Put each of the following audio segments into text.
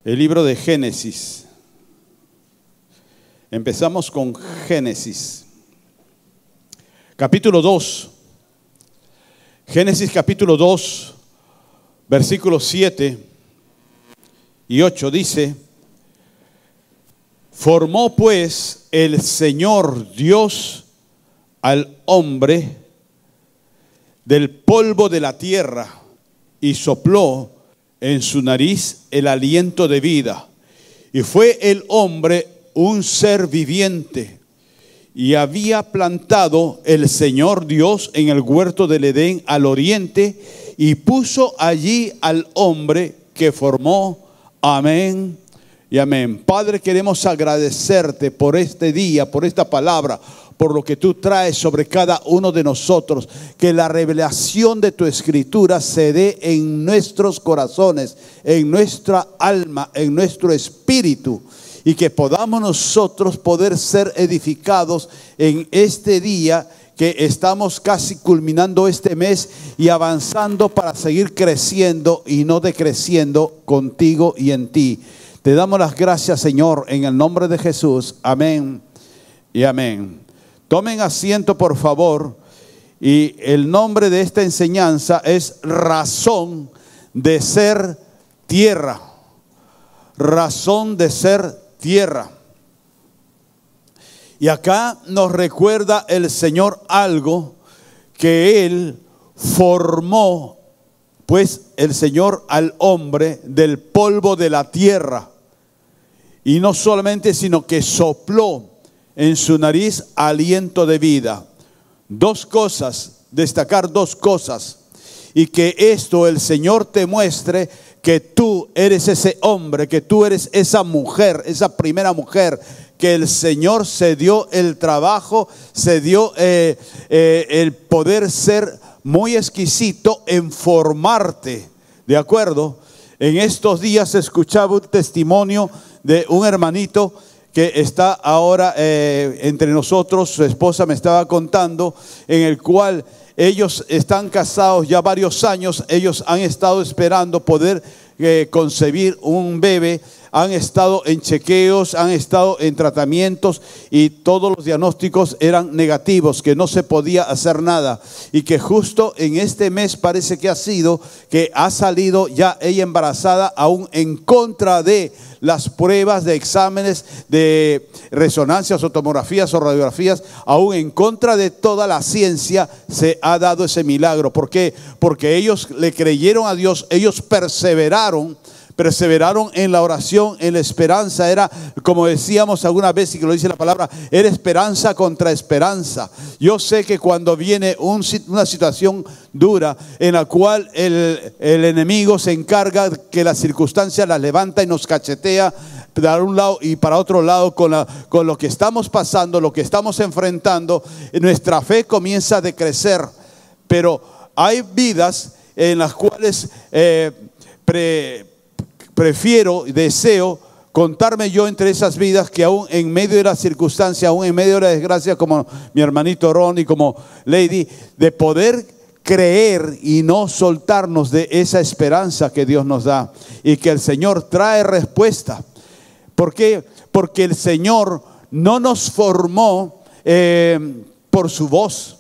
El libro de Génesis. Empezamos con Génesis. Capítulo 2. Génesis capítulo 2, versículos 7 y 8 dice: formó pues el Señor Dios al hombre del polvo de la tierra y sopló en su nariz el aliento de vida. Y fue el hombre un ser viviente. Y había plantado el Señor Dios en el huerto del Edén al oriente y puso allí al hombre que formó. Amén y amén. Padre, queremos agradecerte por este día, por esta palabra, por lo que tú traes sobre cada uno de nosotros. Que la revelación de tu escritura se dé en nuestros corazones, en nuestra alma, en nuestro espíritu. Y que podamos nosotros poder ser edificados en este día que estamos casi culminando este mes y avanzando para seguir creciendo y no decreciendo contigo y en ti. Te damos las gracias, Señor, en el nombre de Jesús. Amén y amén. Tomen asiento, por favor. Y el nombre de esta enseñanza es razón de ser tierra. Razón de ser tierra. Y acá nos recuerda el Señor algo que Él formó, pues el Señor al hombre del polvo de la tierra. Y no solamente, sino que sopló en su nariz aliento de vida. Dos cosas, destacar dos cosas. Y que esto el Señor te muestre que tú eres ese hombre, que tú eres esa mujer, esa primera mujer, que el Señor se dio el trabajo, se dio el poder ser muy exquisito en formarte. ¿De acuerdo? En estos días escuchaba un testimonio de un hermanito que está ahora entre nosotros. Su esposa me estaba contando, en el cual ellos están casados ya varios años. Ellos han estado esperando poder concebir un bebé. Han estado en chequeos, han estado en tratamientos y todos los diagnósticos eran negativos, que no se podía hacer nada. Y que justo en este mes parece que ha sido, que ha salido ya ella embarazada, aún en contra de las pruebas de exámenes de resonancias o tomografías o radiografías, aún en contra de toda la ciencia se ha dado ese milagro. ¿Por qué? Porque ellos le creyeron a Dios, ellos perseveraron en la oración, en la esperanza. Era, como decíamos alguna vez y que lo dice la palabra, era esperanza contra esperanza. Yo sé que cuando viene una situación dura en la cual el enemigo se encarga que las circunstancias las levanta y nos cachetea para un lado y para otro lado con lo que estamos pasando, lo que estamos enfrentando, nuestra fe comienza a decrecer. Pero hay vidas en las cuales prefiero y deseo contarme yo entre esas vidas, que aún en medio de las circunstancias, aún en medio de la desgracia, como mi hermanito Ron y como Lady, de poder creer y no soltarnos de esa esperanza que Dios nos da y que el Señor trae respuesta. ¿Por qué? Porque el Señor no nos formó por su voz.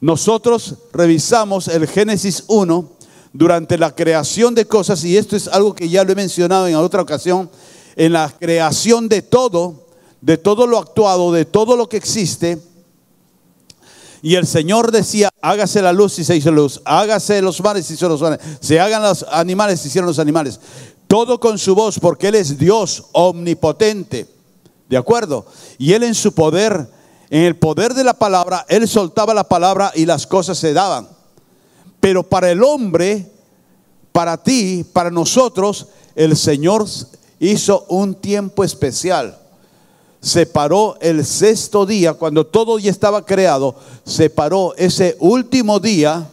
Nosotros revisamos el Génesis 1 durante la creación de cosas, y esto es algo que ya lo he mencionado en otra ocasión. En la creación de todo lo actuado, de todo lo que existe, y el Señor decía: hágase la luz y se hizo luz, hágase los mares y se hicieron los mares, se hagan los animales y se hicieron los animales. Todo con su voz, porque Él es Dios omnipotente. ¿De acuerdo? Y Él en su poder, en el poder de la palabra, Él soltaba la palabra y las cosas se daban. Pero para el hombre, para ti, para nosotros, el Señor hizo un tiempo especial. Separó el sexto día, cuando todo ya estaba creado, separó ese último día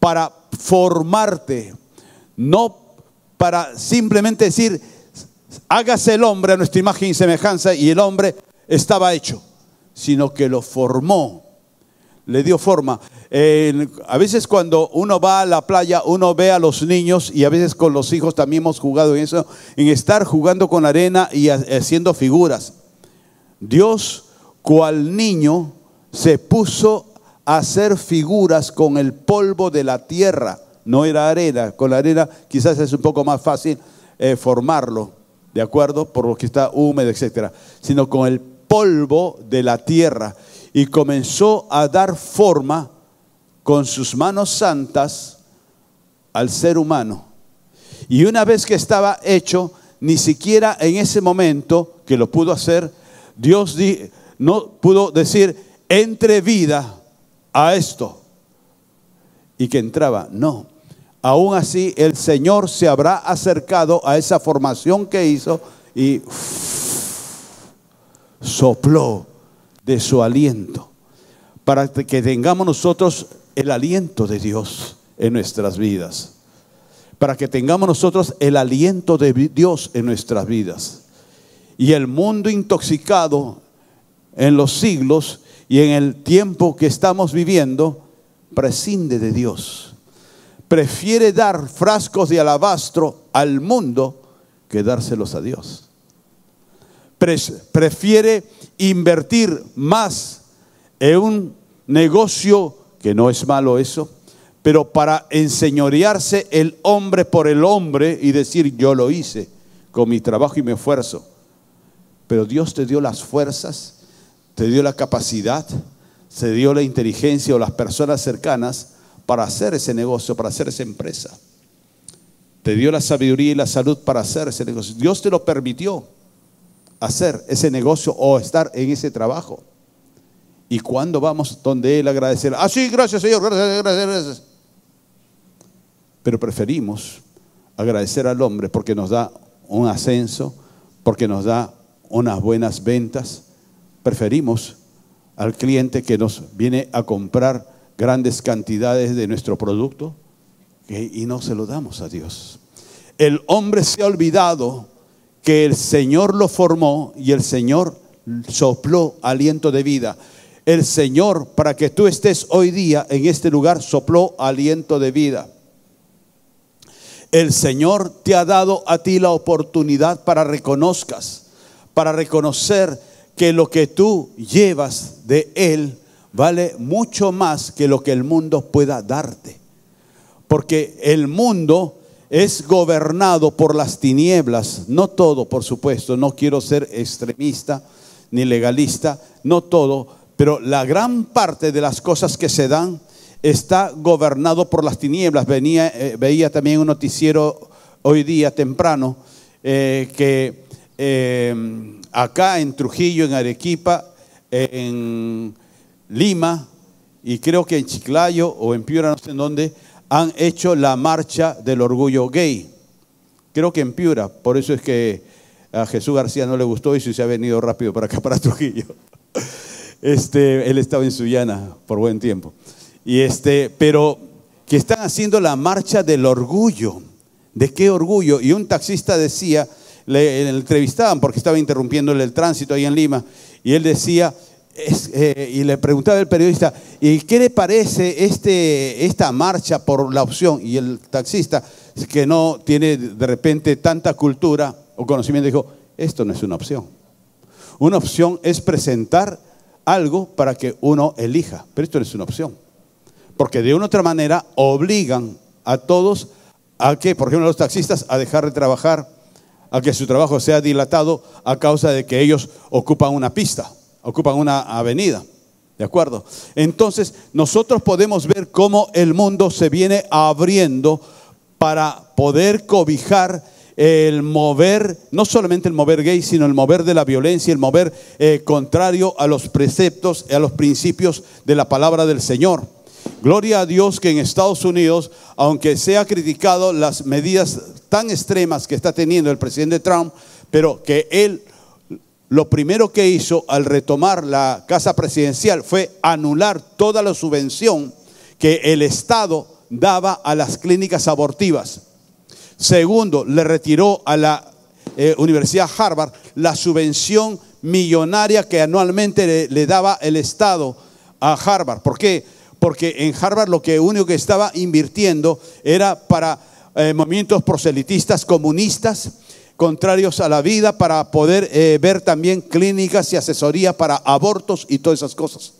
para formarte. No para simplemente decir: hágase el hombre a nuestra imagen y semejanza, y el hombre estaba hecho, sino que lo formó. le dio forma. A veces cuando uno va a la playa, uno ve a los niños, y a veces con los hijos también hemos jugado en eso, en estar jugando con arena y haciendo figuras. Dios, cual niño, se puso a hacer figuras con el polvo de la tierra. No era arena. Con la arena quizás es un poco más fácil formarlo, ¿de acuerdo? Por lo que está húmedo, etcétera. Sino con el polvo de la tierra. Y comenzó a dar forma con sus manos santas al ser humano. Y una vez que estaba hecho, ni siquiera en ese momento que lo pudo hacer, Dios no pudo decir, entre vida a esto. Y que entraba, no. Aún así, el Señor se habrá acercado a esa formación que hizo y sopló de su aliento, para que tengamos nosotros el aliento de Dios en nuestras vidas, para que tengamos nosotros el aliento de Dios en nuestras vidas. Y el mundo intoxicado en los siglos y en el tiempo que estamos viviendo prescinde de Dios, prefiere dar frascos de alabastro al mundo que dárselos a Dios. Prefiere invertir más en un negocio, que no es malo eso, pero para enseñorearse el hombre por el hombre y decir, yo lo hice con mi trabajo y mi esfuerzo. Pero Dios te dio las fuerzas, te dio la capacidad, se dio la inteligencia o las personas cercanas para hacer ese negocio, para hacer esa empresa. Te dio la sabiduría y la salud para hacer ese negocio. Dios te lo permitió hacer ese negocio o estar en ese trabajo. ¿Y cuándo vamos donde Él agradecer? Ah, sí, gracias Señor, gracias, gracias, gracias. Pero preferimos agradecer al hombre porque nos da un ascenso, porque nos da unas buenas ventas. Preferimos al cliente que nos viene a comprar grandes cantidades de nuestro producto y no se lo damos a Dios. El hombre se ha olvidado que el Señor lo formó y el Señor sopló aliento de vida. El Señor, para que tú estés hoy día en este lugar, sopló aliento de vida. El Señor te ha dado a ti la oportunidad para reconocer que lo que tú llevas de Él vale mucho más que lo que el mundo pueda darte. Porque el mundo es gobernado por las tinieblas, no todo, por supuesto, no quiero ser extremista ni legalista, no todo, pero la gran parte de las cosas que se dan está gobernado por las tinieblas. Veía también un noticiero hoy día temprano que acá en Trujillo, en Arequipa, en Lima y creo que en Chiclayo o en Piura, no sé en dónde, han hecho la marcha del orgullo gay. Creo que en Piura, por eso es que a Jesús García no le gustó y se ha venido rápido para acá, para Trujillo. Él estaba en Sullana por buen tiempo. Pero que están haciendo la marcha del orgullo. ¿De qué orgullo? Y un taxista decía, le entrevistaban porque estaba interrumpiéndole el tránsito ahí en Lima, y él decía, y le preguntaba el periodista, ¿y qué le parece esta marcha por la opción? Y el taxista, que no tiene de repente tanta cultura o conocimiento, dijo, esto no es una opción. Una opción es presentar algo para que uno elija, pero esto no es una opción. Porque de una u otra manera obligan a todos a que, por ejemplo, los taxistas a dejar de trabajar, a que su trabajo sea dilatado a causa de que ellos ocupan una pista, ocupan una avenida, ¿de acuerdo? Entonces nosotros podemos ver cómo el mundo se viene abriendo para poder cobijar el mover, no solamente el mover gay, sino el mover de la violencia, el mover contrario a los preceptos, a los principios de la palabra del Señor. Gloria a Dios que en Estados Unidos, aunque se ha criticado las medidas tan extremas que está teniendo el presidente Trump, pero que él lo primero que hizo al retomar la casa presidencial fue anular toda la subvención que el Estado daba a las clínicas abortivas. Segundo, le retiró a la Universidad Harvard la subvención millonaria que anualmente le daba el Estado a Harvard. ¿Por qué? Porque en Harvard lo que único que estaba invirtiendo era para movimientos proselitistas comunistas, contrarios a la vida, para poder ver también clínicas y asesoría para abortos y todas esas cosas.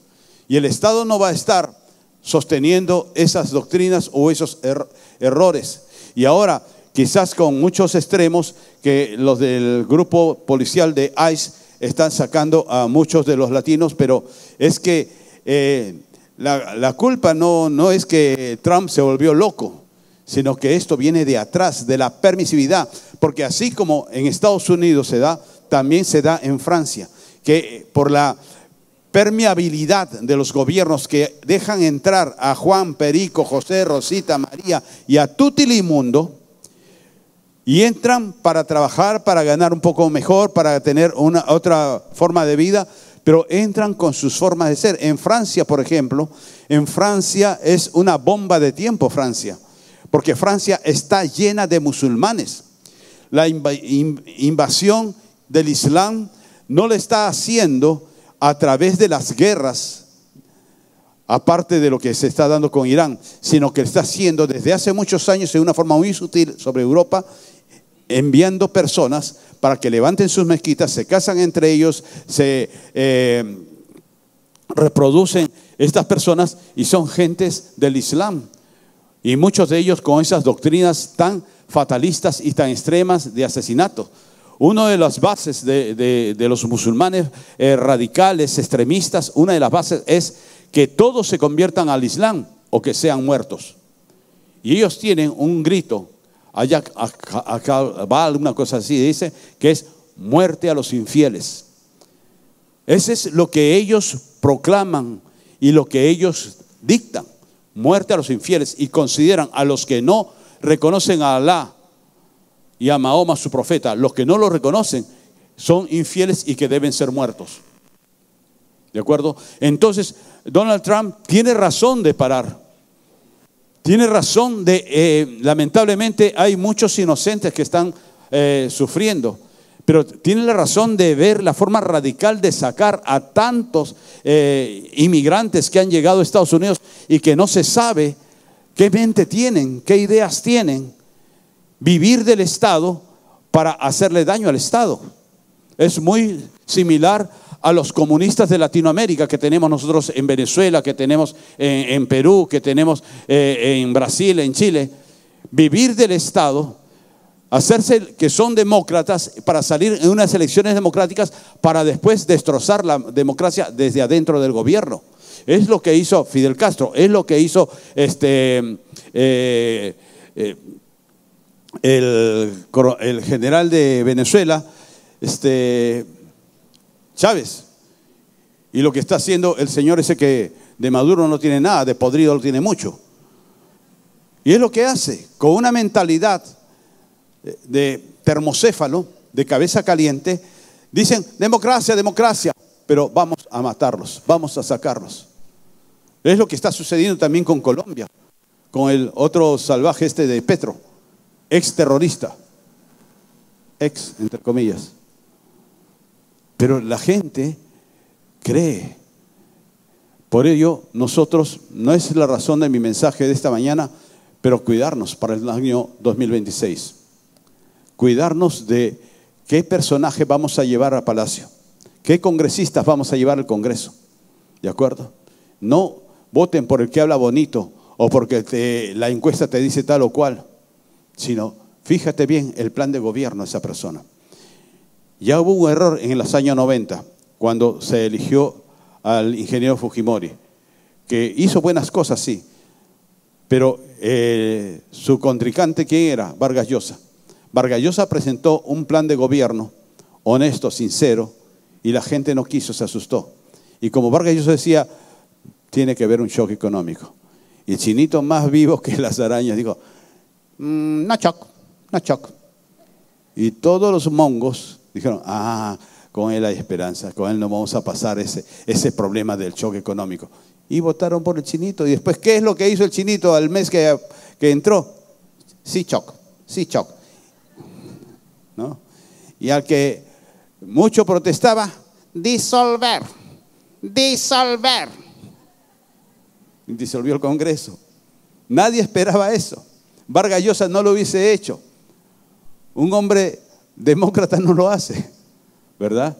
Y el Estado no va a estar sosteniendo esas doctrinas o esos errores. Y ahora, quizás con muchos extremos, que los del grupo policial de ICE están sacando a muchos de los latinos, pero es que la culpa no es que Trump se volvió loco, sino que esto viene de atrás, de la permisividad, porque así como en Estados Unidos se da, también se da en Francia, que por la permeabilidad de los gobiernos que dejan entrar a Juan, Perico, José, Rosita, María y a Tutilimundo, y entran para trabajar, para ganar un poco mejor, para tener otra forma de vida, pero entran con sus formas de ser. En Francia, por ejemplo, en Francia es una bomba de tiempo Francia, porque Francia está llena de musulmanes. La invasión del Islam no le está haciendo a través de las guerras, aparte de lo que se está dando con Irán, sino que está haciendo desde hace muchos años en una forma muy sutil sobre Europa, enviando personas para que levanten sus mezquitas, se casan entre ellos, se reproducen estas personas y son gentes del Islam. Y muchos de ellos con esas doctrinas tan fatalistas y tan extremas de asesinato. Una de las bases de los musulmanes radicales, extremistas, una de las bases es que todos se conviertan al Islam o que sean muertos. Y ellos tienen un grito, allá acá va alguna cosa así, dice que es muerte a los infieles. Ese es lo que ellos proclaman y lo que ellos dictan, muerte a los infieles, y consideran a los que no reconocen a Alá y a Mahoma su profeta, los que no lo reconocen son infieles y que deben ser muertos. ¿De acuerdo? Entonces Donald Trump tiene razón de parar. Tiene razón de, lamentablemente hay muchos inocentes que están sufriendo, pero tiene la razón de ver la forma radical de sacar a tantos inmigrantes que han llegado a Estados Unidos y que no se sabe qué mente tienen, qué ideas tienen. Vivir del Estado para hacerle daño al Estado. Es muy similar a los comunistas de Latinoamérica que tenemos nosotros en Venezuela, que tenemos en Perú, que tenemos en Brasil, en Chile. Vivir del Estado, hacerse que son demócratas para salir en unas elecciones democráticas para después destrozar la democracia desde adentro del gobierno. Es lo que hizo Fidel Castro, es lo que hizo el general de Venezuela, Chávez, y lo que está haciendo el señor ese que de Maduro no tiene nada, de podrido lo tiene mucho. Y es lo que hace, con una mentalidad de termocéfalo, de cabeza caliente, dicen democracia, democracia, pero vamos a matarlos, vamos a sacarlos. Es lo que está sucediendo también con Colombia, con el otro salvaje de Petro, ex terrorista, ex entre comillas. Pero la gente cree. Por ello nosotros, no es la razón de mi mensaje de esta mañana, pero cuidarnos para el año 2026. Cuidarnos de qué personaje vamos a llevar a Palacio, qué congresistas vamos a llevar al Congreso. ¿De acuerdo? No voten por el que habla bonito o porque la encuesta te dice tal o cual, sino fíjate bien el plan de gobierno de esa persona. Ya hubo un error en los años 90, cuando se eligió al ingeniero Fujimori, que hizo buenas cosas, sí, pero su contrincante, ¿quién era? Vargas Llosa. Vargas Llosa presentó un plan de gobierno honesto, sincero, y la gente no quiso, se asustó. Y como Vargas Llosa decía, tiene que haber un shock económico. Y el chinito más vivo que las arañas dijo, no shock, no shock. Y todos los mongos dijeron, con él hay esperanza, con él no vamos a pasar ese problema del shock económico. Y votaron por el chinito. Y después, ¿qué es lo que hizo el chinito al mes que entró? Sí shock, sí shock. ¿No? Y al que mucho protestaba, disolver, disolver. disolvió el Congreso. Nadie esperaba eso. Vargas Llosa no lo hubiese hecho. Un hombre demócrata no lo hace, ¿verdad?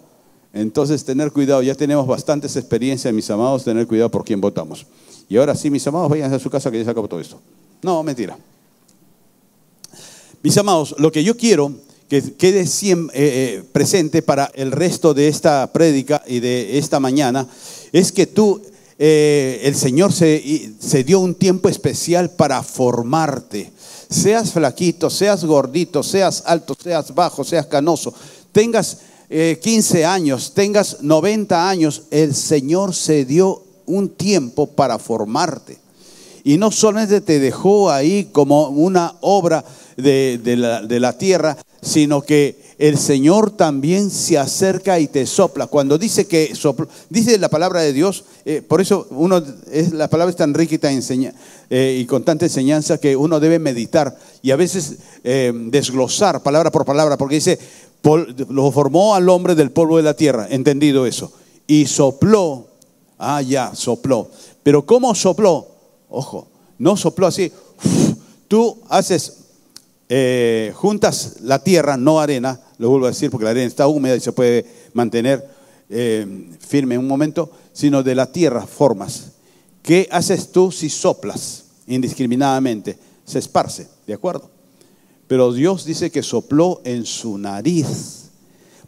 Entonces, tener cuidado. Ya tenemos bastantes experiencias, mis amados, tener cuidado por quién votamos. Y ahora sí, mis amados, vayan a su casa que ya se acabó todo esto. No, mentira. Mis amados, lo que yo quiero que quede siempre, presente para el resto de esta prédica y de esta mañana es que tú, el Señor se dio un tiempo especial para formarte. Seas flaquito, seas gordito, seas alto, seas bajo, seas canoso, tengas 15 años, tengas 90 años, el Señor se dio un tiempo para formarte. Y no solamente te dejó ahí como una obra de la tierra, sino que el Señor también se acerca y te sopla. Cuando dice que sopla, dice la palabra de Dios, por eso la palabra es tan rica y tan y con tanta enseñanza que uno debe meditar y a veces desglosar palabra por palabra, porque dice, lo formó al hombre del polvo de la tierra, entendido eso, y sopló, sopló. Pero ¿cómo sopló? Ojo, no sopló así. Tú haces, juntas la tierra, no arena, lo vuelvo a decir porque la arena está húmeda y se puede mantener firme en un momento, sino de la tierra formas. ¿Qué haces tú si soplas indiscriminadamente? Se esparce, ¿de acuerdo? Pero Dios dice que sopló en su nariz.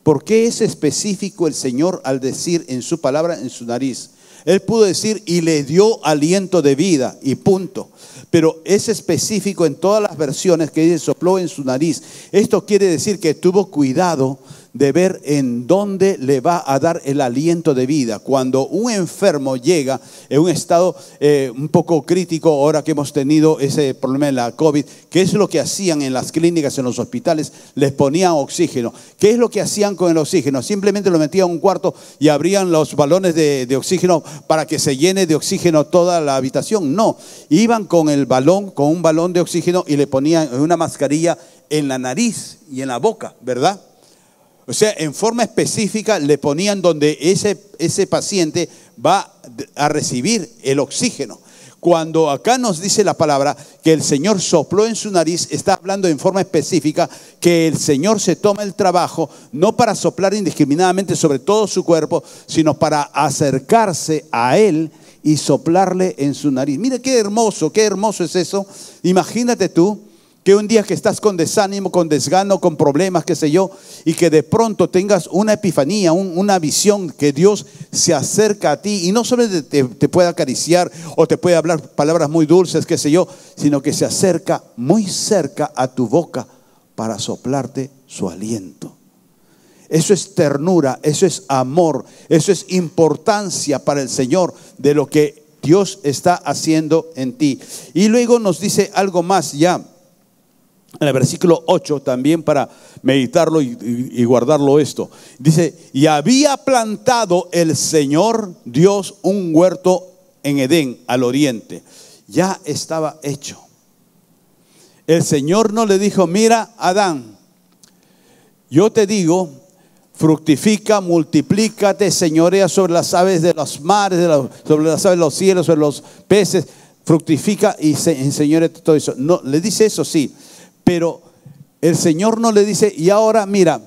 ¿Por qué es específico el Señor al decir en su palabra en su nariz? Él pudo decir y le dio aliento de vida y punto. Pero es específico en todas las versiones que dice sopló en su nariz. Esto quiere decir que tuvo cuidado de ver en dónde le va a dar el aliento de vida. Cuando un enfermo llega en un estado un poco crítico, ahora que hemos tenido ese problema de la COVID, ¿qué es lo que hacían en las clínicas, en los hospitales? Les ponían oxígeno. ¿Qué es lo que hacían con el oxígeno? Simplemente lo metían en un cuarto y abrían los balones de oxígeno para que se llene de oxígeno toda la habitación. No, iban con un balón de oxígeno y le ponían una mascarilla en la nariz y en la boca, ¿verdad? O sea, en forma específica le ponían donde ese paciente va a recibir el oxígeno. Cuando acá nos dice la palabra que el Señor sopló en su nariz, está hablando en forma específica que el Señor se toma el trabajo no para soplar indiscriminadamente sobre todo su cuerpo, sino para acercarse a Él y soplarle en su nariz. Mira qué hermoso es eso. Imagínate tú que un día que estás con desánimo, con desgano, con problemas, qué sé yo, y que de pronto tengas una epifanía, una visión que Dios se acerca a ti y no solo te puede acariciar o te puede hablar palabras muy dulces, qué sé yo, sino que se acerca muy cerca a tu boca para soplarte su aliento. Eso es ternura, eso es amor, eso es importancia para el Señor de lo que Dios está haciendo en ti. Y luego nos dice algo más ya. En el versículo 8 también para meditarlo y guardarlo esto. Dice, y había plantado el Señor Dios un huerto en Edén al oriente. Ya estaba hecho. El Señor no le dijo, mira Adán, yo te digo, fructifica, multiplícate, señorea sobre las aves de los mares, sobre las aves de los cielos, sobre los peces, fructifica y enseñorete todo eso. No, le dice eso sí. Pero el Señor no le dice, y ahora mira,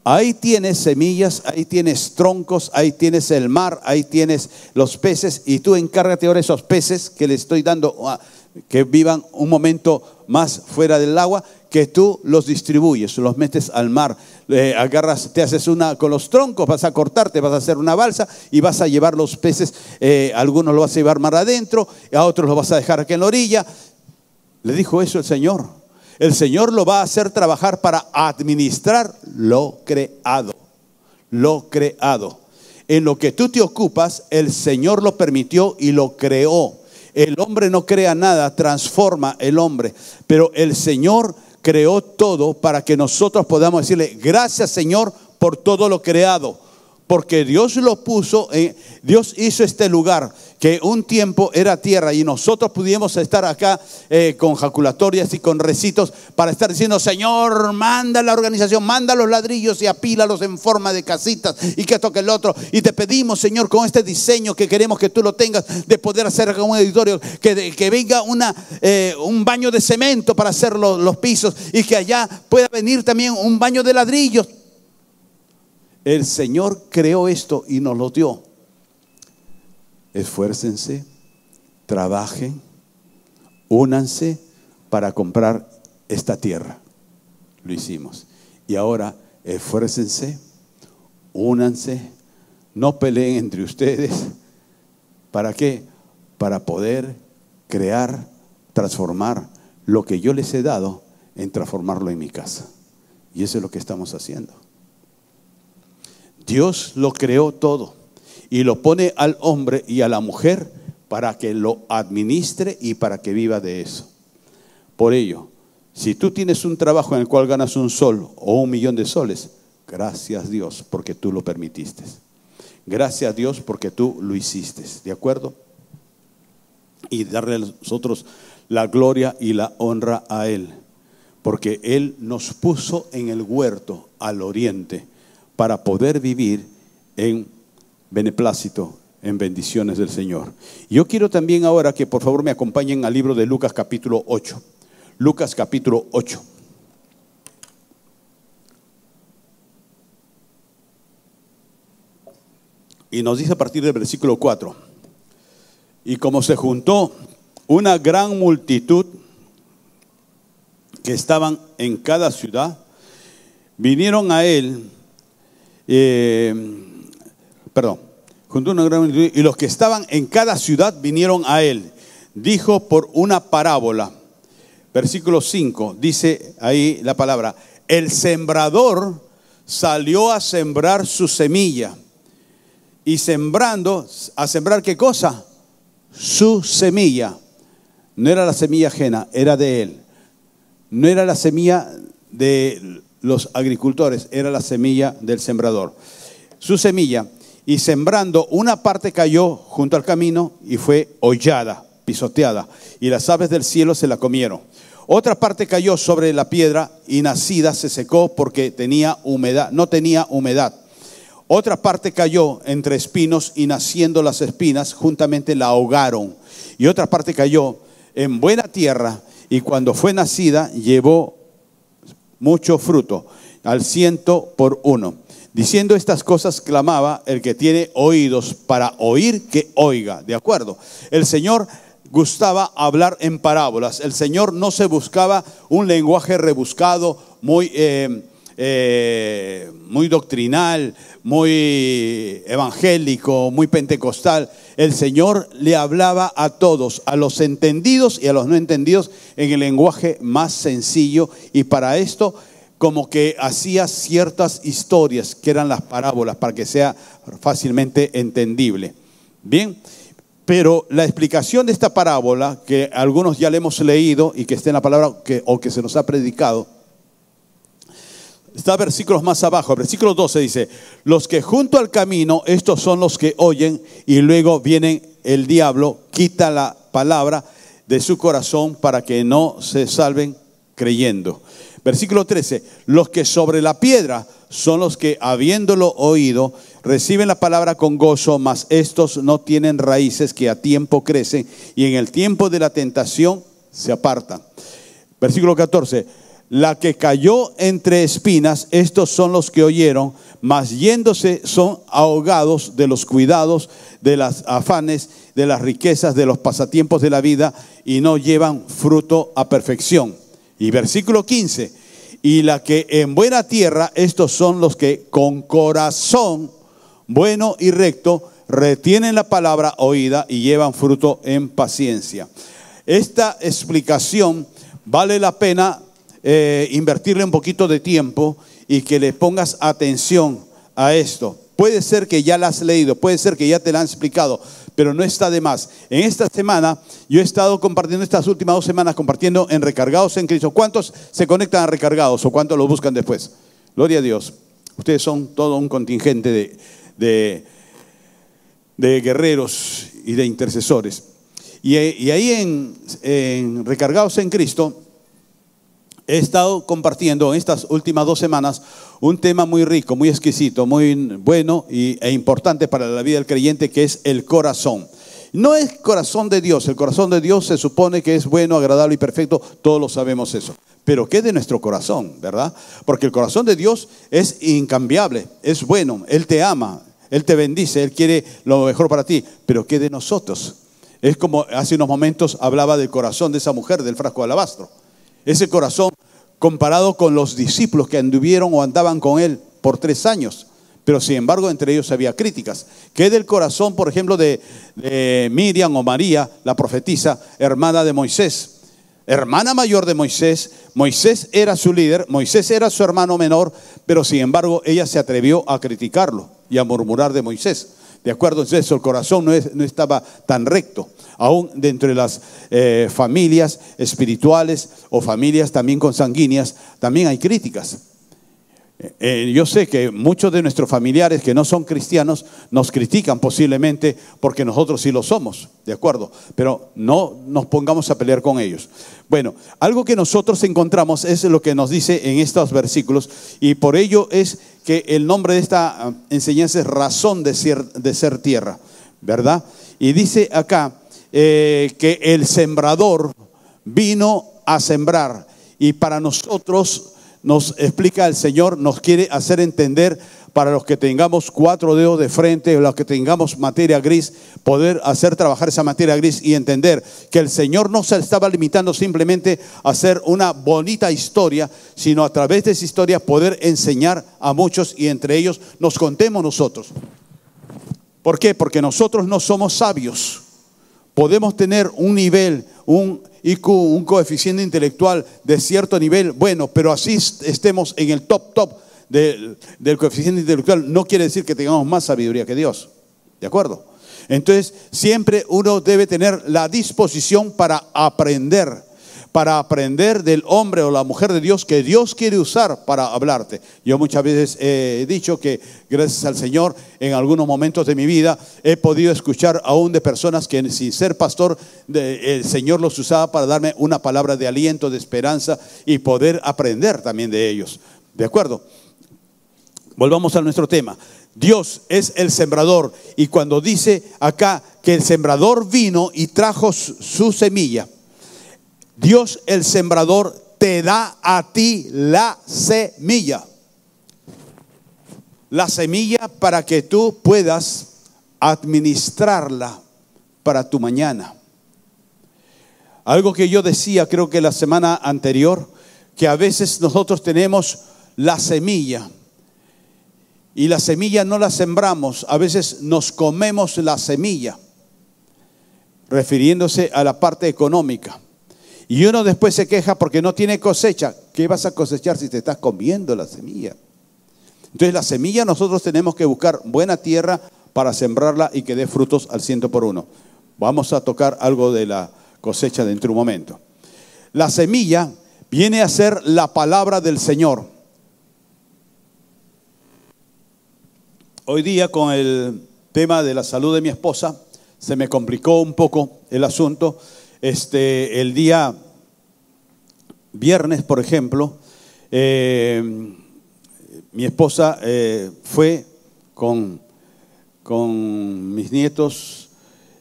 ahí tienes semillas, ahí tienes troncos, ahí tienes el mar, ahí tienes los peces, y tú encárgate ahora de esos peces que le estoy dando, que vivan un momento más fuera del agua, que tú los distribuyes, los metes al mar, agarras, te haces con los troncos, vas a cortarte, vas a hacer una balsa y vas a llevar los peces, algunos los vas a llevar mar adentro, a otros los vas a dejar aquí en la orilla. Le dijo eso el Señor. El Señor lo va a hacer trabajar para administrar lo creado. Lo creado. En lo que tú te ocupas, el Señor lo permitió y lo creó. El hombre no crea nada, transforma el hombre. Pero el Señor creó todo para que nosotros podamos decirle, gracias Señor por todo lo creado. Porque Dios lo puso, Dios hizo este lugar que un tiempo era tierra y nosotros pudiéramos estar acá con jaculatorias y con recitos para estar diciendo: Señor, manda la organización, manda los ladrillos y apílalos en forma de casitas y que esto que el otro. Y te pedimos, Señor, con este diseño que queremos que tú lo tengas, de poder hacer acá un editorio, que venga un baño de cemento para hacer los pisos y que allá pueda venir también un baño de ladrillos. El Señor creó esto y nos lo dio. Esfuércense, trabajen, únanse para comprar esta tierra. Lo hicimos. Y ahora esfuércense, únanse, no peleen entre ustedes. ¿Para qué? Para poder crear, transformar lo que yo les he dado, en transformarlo en mi casa. Y eso es lo que estamos haciendo. Dios lo creó todo y lo pone al hombre y a la mujer para que lo administre y para que viva de eso. Por ello, si tú tienes un trabajo en el cual ganas un sol o 1.000.000 de soles, gracias a Dios porque tú lo permitiste. Gracias a Dios porque tú lo hiciste, ¿de acuerdo? Y darle a nosotros la gloria y la honra a Él, porque Él nos puso en el huerto al oriente para poder vivir en beneplácito, en bendiciones del Señor. Yo quiero también ahora que por favor me acompañen al libro de Lucas capítulo 8. Lucas capítulo 8. Y nos dice a partir del versículo 4: y como se juntó una gran multitud que estaban en cada ciudad, vinieron a él, juntó una gran multitud, y los que estaban en cada ciudad vinieron a él. Dijo por una parábola, versículo 5, dice ahí la palabra: el sembrador salió a sembrar su semilla. Y sembrando, ¿a sembrar qué cosa? Su semilla. No era la semilla ajena, era de él. No era la semilla de los agricultores, era la semilla del sembrador. Su semilla. Y sembrando, una parte cayó junto al camino y fue hollada, pisoteada, y las aves del cielo se la comieron. Otra parte cayó sobre la piedra y nacida se secó porque tenía humedad, no tenía humedad. Otra parte cayó entre espinos y naciendo las espinas juntamente la ahogaron. Y otra parte cayó en buena tierra y cuando fue nacida llevó mucho fruto, al 100 por 1. Diciendo estas cosas clamaba el que tiene oídos para oír, que oiga. ¿De acuerdo? El Señor gustaba hablar en parábolas. El Señor no se buscaba un lenguaje rebuscado, muy doctrinal, muy evangélico, muy pentecostal. El Señor le hablaba a todos, a los entendidos y a los no entendidos, en el lenguaje más sencillo. Y para esto, como que hacía ciertas historias que eran las parábolas, para que sea fácilmente entendible. Bien, pero la explicación de esta parábola, que algunos ya le hemos leído y que está en la palabra o que se nos ha predicado, está versículos más abajo. Versículo 12 dice: los que junto al camino, estos son los que oyen, y luego viene el diablo, quita la palabra de su corazón para que no se salven creyendo. Versículo 13: los que sobre la piedra son los que, habiéndolo oído, reciben la palabra con gozo, mas estos no tienen raíces, que a tiempo crecen y en el tiempo de la tentación se apartan. Versículo 14: la que cayó entre espinas, estos son los que oyeron, mas yéndose son ahogados de los cuidados, de las afanes, de las riquezas, de los pasatiempos de la vida, y no llevan fruto a perfección. Y versículo 15: y la que en buena tierra, estos son los que con corazón bueno y recto retienen la palabra oída y llevan fruto en paciencia. Esta explicación vale la pena invertirle un poquito de tiempo y que le pongas atención a esto. Puede ser que ya la has leído, puede ser que ya te la han explicado, pero no está de más. En esta semana yo he estado compartiendo, estas últimas 2 semanas compartiendo en Recargados en Cristo. ¿Cuántos se conectan a Recargados o cuántos lo buscan después? Gloria a Dios. Ustedes son todo un contingente de de guerreros y de intercesores. Y ahí en Recargados en Cristo he estado compartiendo en estas últimas 2 semanas un tema muy rico, muy exquisito, muy bueno e importante para la vida del creyente, que es el corazón. No es corazón de Dios, el corazón de Dios se supone que es bueno, agradable y perfecto, todos lo sabemos eso. Pero ¿qué de nuestro corazón, verdad? Porque el corazón de Dios es incambiable, es bueno, Él te ama, Él te bendice, Él quiere lo mejor para ti. Pero ¿qué de nosotros? Es como hace unos momentos hablaba del corazón de esa mujer, del frasco de alabastro. Ese corazón comparado con los discípulos que anduvieron o andaban con Él por 3 años. Pero sin embargo entre ellos había críticas. ¿Qué del corazón, por ejemplo, de Miriam o María, la profetisa, hermana de Moisés? Hermana mayor de Moisés. Moisés era su líder, Moisés era su hermano menor, pero sin embargo ella se atrevió a criticarlo y a murmurar de Moisés. ¿De acuerdo? Entonces el corazón no estaba tan recto. Aún dentro de las familias espirituales o familias también consanguíneas, también hay críticas. Yo sé que muchos de nuestros familiares que no son cristianos nos critican posiblemente porque nosotros sí lo somos, ¿de acuerdo? Pero no nos pongamos a pelear con ellos. Bueno, algo que nosotros encontramos es lo que nos dice en estos versículos, y por ello es que el nombre de esta enseñanza es razón de ser tierra, ¿verdad? Y dice acá que el sembrador vino a sembrar, y para nosotros nos explica el Señor, nos quiere hacer entender, para los que tengamos 4 dedos de frente, los que tengamos materia gris, poder hacer trabajar esa materia gris y entender que el Señor no se estaba limitando simplemente a hacer una bonita historia, sino a través de esa historia poder enseñar a muchos, y entre ellos nos contemos nosotros. ¿Por qué? Porque nosotros no somos sabios. Podemos tener un nivel, un IQ, un coeficiente intelectual de cierto nivel, bueno, pero así estemos en el top del coeficiente intelectual, no quiere decir que tengamos más sabiduría que Dios, ¿de acuerdo? Entonces siempre uno debe tener la disposición para aprender del hombre o la mujer de Dios que Dios quiere usar para hablarte. Yo muchas veces he dicho que gracias al Señor en algunos momentos de mi vida he podido escuchar aún de personas que sin ser pastor el Señor los usaba para darme una palabra de aliento, de esperanza, y poder aprender también de ellos. ¿De acuerdo? Volvamos a nuestro tema. Dios es el sembrador, y cuando dice acá que el sembrador vino y trajo su semilla, Dios el sembrador te da a ti la semilla. La semilla para que tú puedas administrarla para tu mañana. Algo que yo decía, creo que la semana anterior, que a veces nosotros tenemos la semilla y la semilla no la sembramos, a veces nos comemos la semilla, refiriéndose a la parte económica. Y uno después se queja porque no tiene cosecha. ¿Qué vas a cosechar si te estás comiendo la semilla? Entonces la semilla nosotros tenemos que buscar buena tierra para sembrarla y que dé frutos al 100%. Vamos a tocar algo de la cosecha dentro de un momento. La semilla viene a ser la palabra del Señor. Hoy día con el tema de la salud de mi esposa se me complicó un poco el asunto. El día viernes, por ejemplo, mi esposa fue con mis nietos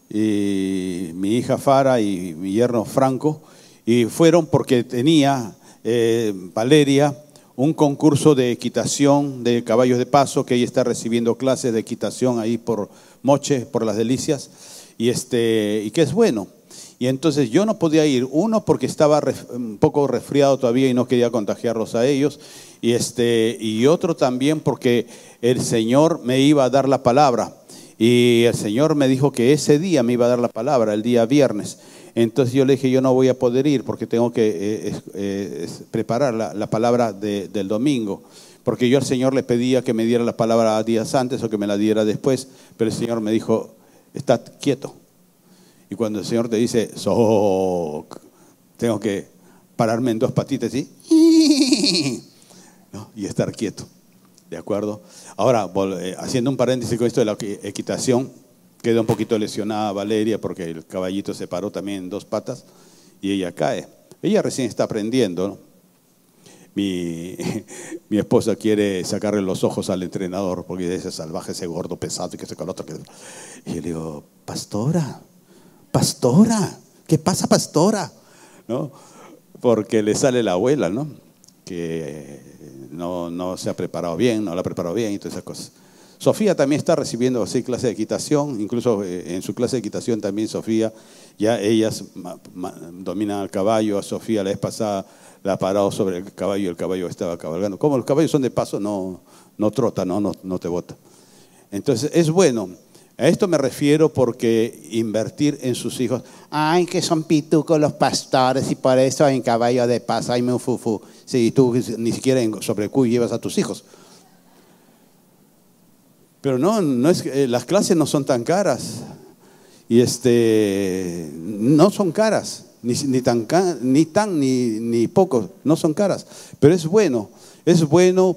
y mi hija Fara y mi yerno Franco, y fueron porque tenía Valeria un concurso de equitación de caballos de paso, que ella está recibiendo clases de equitación ahí por Moche, por Las Delicias, y que es bueno. Y entonces yo no podía ir, uno porque estaba un poco resfriado todavía y no quería contagiarlos a ellos, y otro también porque el Señor me iba a dar la palabra, y el Señor me dijo que ese día me iba a dar la palabra, el día viernes. Entonces yo le dije, yo no voy a poder ir porque tengo que preparar la palabra del domingo, porque yo al Señor le pedía que me diera la palabra días antes o que me la diera después, pero el Señor me dijo, está quieto. Y cuando el Señor te dice, tengo que pararme en 2 patitas, ¿sí? ¿No? Y estar quieto, ¿de acuerdo? Ahora, haciendo un paréntesis con esto de la equitación, Queda un poquito lesionada Valeria porque el caballito se paró también en dos patas y ella cae. Ella recién está aprendiendo, ¿no? Mi esposa quiere sacarle los ojos al entrenador porque ese salvaje, ese gordo pesado y que se con otro. Y yo le digo, pastora, ¿qué pasa, pastora? ¿No? Porque le sale la abuela, ¿no? Que no se ha preparado bien, no la ha preparado bien y todas esas cosas. Sofía también está recibiendo así clase de equitación, incluso en su clase de equitación también Sofía, ya ellas dominan al caballo. A Sofía la vez pasada la ha parado sobre el caballo estaba cabalgando. Como los caballos son de paso, no trota, no te bota. Entonces es bueno. A esto me refiero porque invertir en sus hijos. Ay, que son pitucos los pastores y por eso en caballo de paso hay un fufu. Sí, tú ni siquiera sobre el cuy llevas a tus hijos. Pero no es las clases no son tan caras. Y no son caras, ni poco, no son caras. Pero es bueno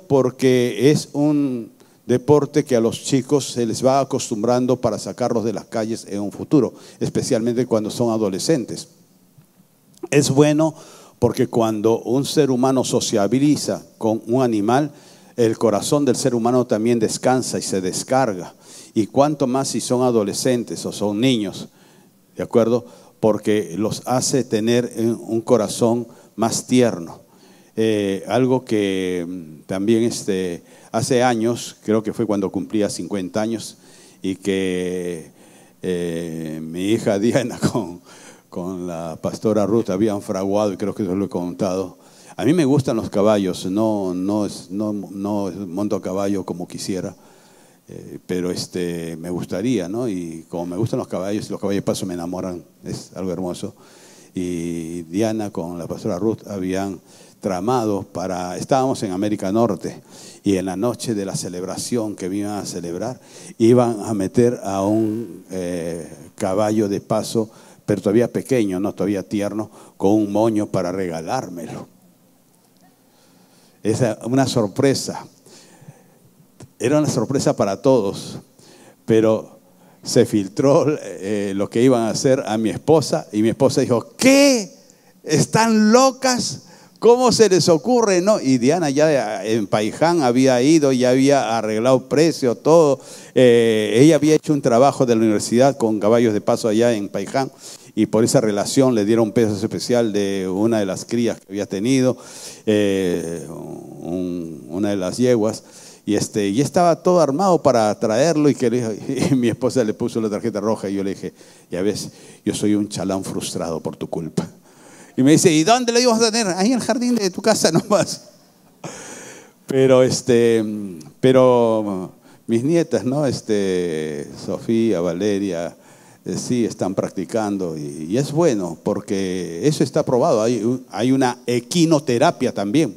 porque es un deporte que a los chicos se les va acostumbrando para sacarlos de las calles en un futuro, especialmente cuando son adolescentes. Es bueno porque cuando un ser humano sociabiliza con un animal, el corazón del ser humano también descansa y se descarga. Y cuanto más si son adolescentes o son niños, ¿de acuerdo? Porque los hace tener un corazón más tierno. Algo que también hace años, creo que fue cuando cumplía 50 años, y que mi hija Diana con la pastora Ruth habían fraguado, y creo que eso lo he contado. A mí me gustan los caballos, no monto a caballo como quisiera, pero me gustaría, ¿no? Y como me gustan los caballos de paso me enamoran, es algo hermoso. Y Diana con la pastora Ruth habían tramado estábamos en América Norte, y en la noche de la celebración que iban a celebrar, iban a meter a un caballo de paso, pero todavía pequeño, no todavía tierno, con un moño para regalármelo. Es una sorpresa. Era una sorpresa para todos, pero se filtró lo que iban a hacer a mi esposa, y mi esposa dijo, ¿qué? ¿Están locas? ¿Cómo se les ocurre? No. Y Diana ya en Paiján había ido, ya había arreglado precio, todo. Ella había hecho un trabajo de la universidad con caballos de paso allá en Paiján, y por esa relación le dieron un peso especial de una de las crías que había tenido, una de las yeguas, y estaba todo armado para traerlo, y mi esposa le puso la tarjeta roja, y yo le dije, ya ves, yo soy un chalán frustrado por tu culpa. Y me dice, ¿y dónde lo íbamos a tener? Ahí en el jardín de tu casa nomás. Pero mis nietas, ¿no? Sofía, Valeria, sí están practicando, y es bueno porque eso está probado. Hay una equinoterapia también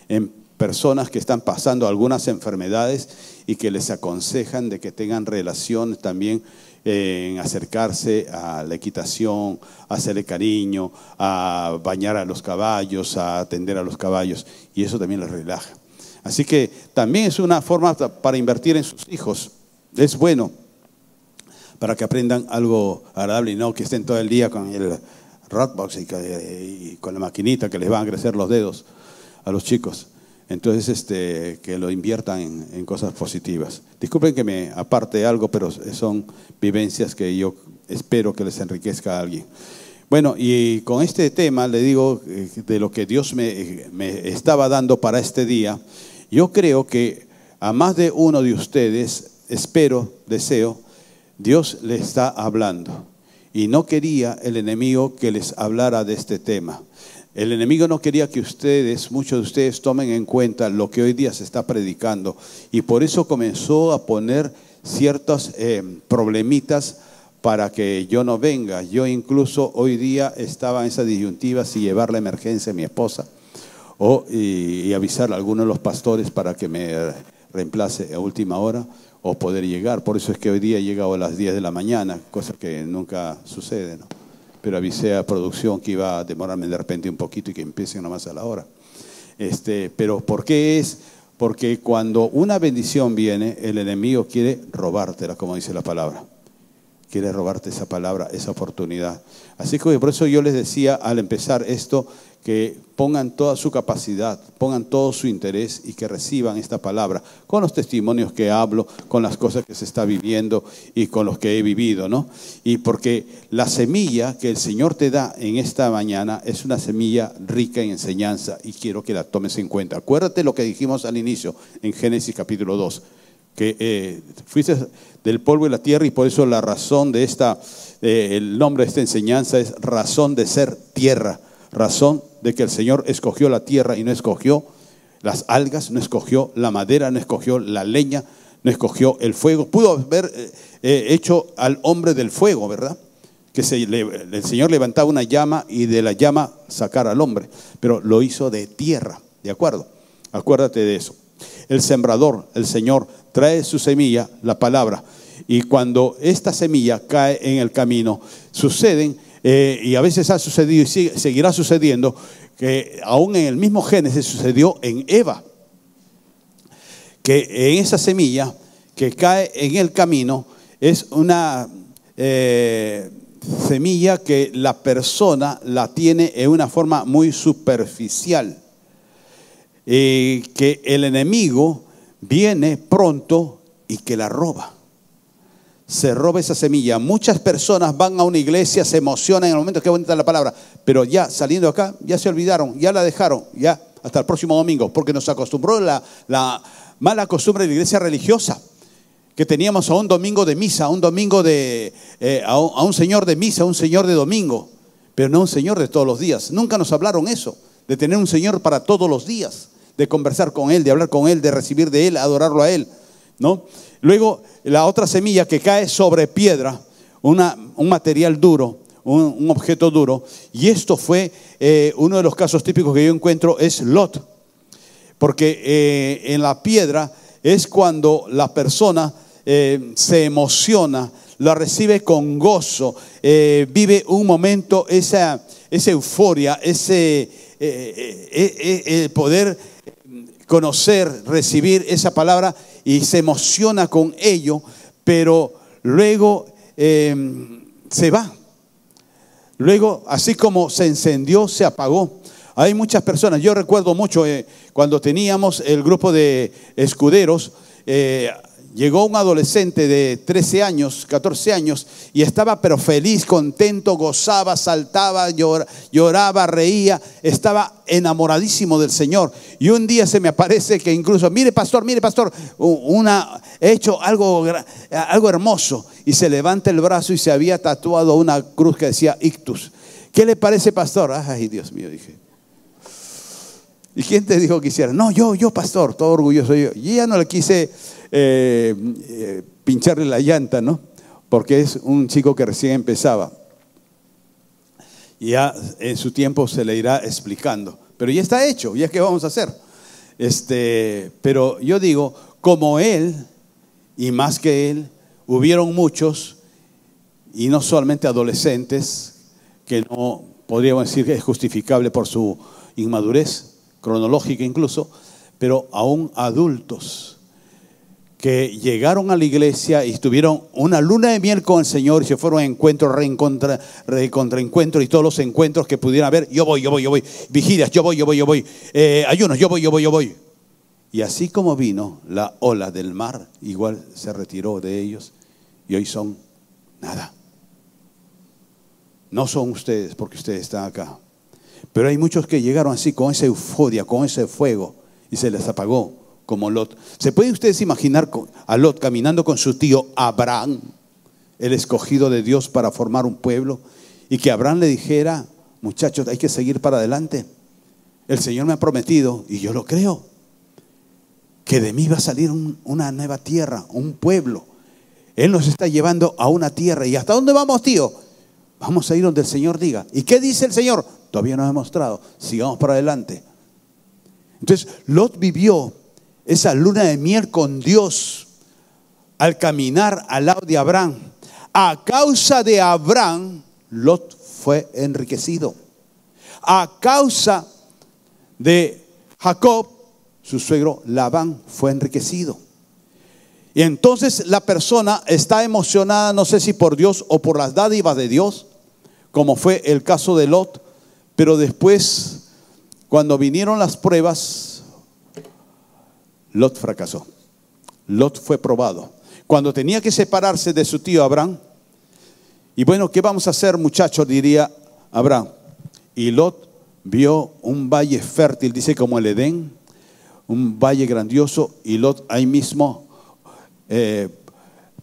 en personas que están pasando algunas enfermedades y que les aconsejan de que tengan relación también en acercarse a la equitación, a hacerle cariño, a bañar a los caballos, a atender a los caballos, y eso también les relaja. Así que también es una forma para invertir en sus hijos. Es bueno para que aprendan algo agradable y no que estén todo el día con el Rockbox y con la maquinita que les van a crecer los dedos a los chicos. Entonces, que lo inviertan en cosas positivas. Disculpen que me aparte algo, pero son vivencias que yo espero que les enriquezca a alguien. Bueno, y con este tema le digo de lo que Dios me estaba dando para este día. Yo creo que a más de uno de ustedes, deseo, Dios le está hablando. Y no quería el enemigo que les hablara de este tema. El enemigo no quería que muchos de ustedes tomen en cuenta lo que hoy día se está predicando, y por eso comenzó a poner ciertos problemitas para que yo no venga. Yo incluso hoy día estaba en esa disyuntiva si llevar la emergencia a mi esposa y avisar a alguno de los pastores para que me reemplace a última hora o poder llegar. Por eso es que hoy día he llegado a las 10 de la mañana, cosa que nunca sucede, ¿no? Pero avisé a producción que iba a demorarme de repente un poquito y que empiecen nomás a la hora. Pero ¿por qué es? Porque cuando una bendición viene, el enemigo quiere robártela, como dice la palabra. quiere robarte esa palabra, esa oportunidad. Así que por eso yo les decía al empezar esto, que pongan toda su capacidad, pongan todo su interés y que reciban esta palabra con los testimonios que hablo, con las cosas que se está viviendo y con los que he vivido, ¿no? Y porque la semilla que el Señor te da en esta mañana es una semilla rica en enseñanza y quiero que la tomes en cuenta. Acuérdate lo que dijimos al inicio en Génesis capítulo 2, que fuiste del polvo de la tierra y por eso la razón de el nombre de esta enseñanza es razón de ser tierra. Razón de que el Señor escogió la tierra y no escogió las algas, no escogió la madera, no escogió la leña, no escogió el fuego. Pudo haber hecho al hombre del fuego, ¿verdad? Que el Señor levantaba una llama y de la llama sacar al hombre, pero lo hizo de tierra, ¿de acuerdo? Acuérdate de eso. El sembrador, el Señor, trae su semilla, la palabra, y cuando esta semilla cae en el camino, suceden y a veces ha sucedido y seguirá sucediendo, que aún en el mismo Génesis sucedió en Eva, que en esa semilla que cae en el camino es una semilla que la persona la tiene en una forma muy superficial, que el enemigo viene pronto y que la roba. Se roba esa semilla. Muchas personas van a una iglesia, se emocionan en el momento, qué bonita la palabra, pero ya saliendo acá, ya se olvidaron, ya la dejaron, ya hasta el próximo domingo, porque nos acostumbró la mala costumbre de la iglesia religiosa, que teníamos a un domingo de misa, a un domingo a un señor de misa, a un señor de domingo, pero no un señor de todos los días. Nunca nos hablaron eso, de tener un señor para todos los días, de conversar con él, de hablar con él, de recibir de él, adorarlo a él, ¿no? Luego, la otra semilla que cae sobre piedra, un material duro, un objeto duro. Y esto fue uno de los casos típicos que yo encuentro, es Lot. Porque en la piedra es cuando la persona se emociona, la recibe con gozo, vive un momento, esa euforia, poder conocer, recibir esa palabra y se emociona con ello, pero luego se va. Luego, así como se encendió, se apagó. Hay muchas personas, yo recuerdo mucho cuando teníamos el grupo de escuderos, llegó un adolescente de 13 años, 14 años y estaba pero feliz, contento, gozaba, saltaba, lloraba, reía, estaba enamoradísimo del Señor. Y un día se me aparece que incluso, mire pastor, he hecho algo hermoso. Y se levanta el brazo y se había tatuado una cruz que decía Ictus. ¿Qué le parece, pastor? Ay, Dios mío, dije. ¿Y quién te dijo que hiciera? No, yo pastor, todo orgulloso yo. Y ya no le quise pincharle la llanta, ¿no? Porque es un chico que recién empezaba. Y ya en su tiempo se le irá explicando. Pero ya está hecho, ya qué vamos a hacer. Pero yo digo, como él, y más que él, hubieron muchos, y no solamente adolescentes, que no podríamos decir que es justificable por su inmadurez cronológica incluso, pero aún adultos que llegaron a la iglesia y tuvieron una luna de miel con el Señor y se fueron a encuentros, reencuentros y todos los encuentros que pudieran haber. Yo voy. Vigilias, yo voy. Ayunos, yo voy. Y así como vino la ola del mar, igual se retiró de ellos y hoy son nada. No son ustedes porque ustedes están acá. Pero hay muchos que llegaron así con esa euforia, con ese fuego y se les apagó, como Lot. ¿Se pueden ustedes imaginar a Lot caminando con su tío Abraham, el escogido de Dios para formar un pueblo? Y que Abraham le dijera, muchachos, hay que seguir para adelante. El Señor me ha prometido, y yo lo creo, que de mí va a salir una nueva tierra, un pueblo. Él nos está llevando a una tierra. ¿Y hasta dónde vamos, tío? Vamos a ir donde el Señor diga. ¿Y qué dice el Señor? Todavía no ha mostrado. Sigamos para adelante. Entonces, Lot vivió esa luna de miel con Dios al caminar al lado de Abraham. A causa de Abraham, Lot fue enriquecido. A causa de Jacob, su suegro Labán fue enriquecido. Y entonces la persona está emocionada, no sé si por Dios o por las dádivas de Dios, como fue el caso de Lot, pero después, cuando vinieron las pruebas, Lot fracasó. Lot fue probado. Cuando tenía que separarse de su tío Abraham, y bueno, ¿qué vamos a hacer, muchachos?, diría Abraham. Y Lot vio un valle fértil, dice como el Edén, un valle grandioso, y Lot ahí mismo,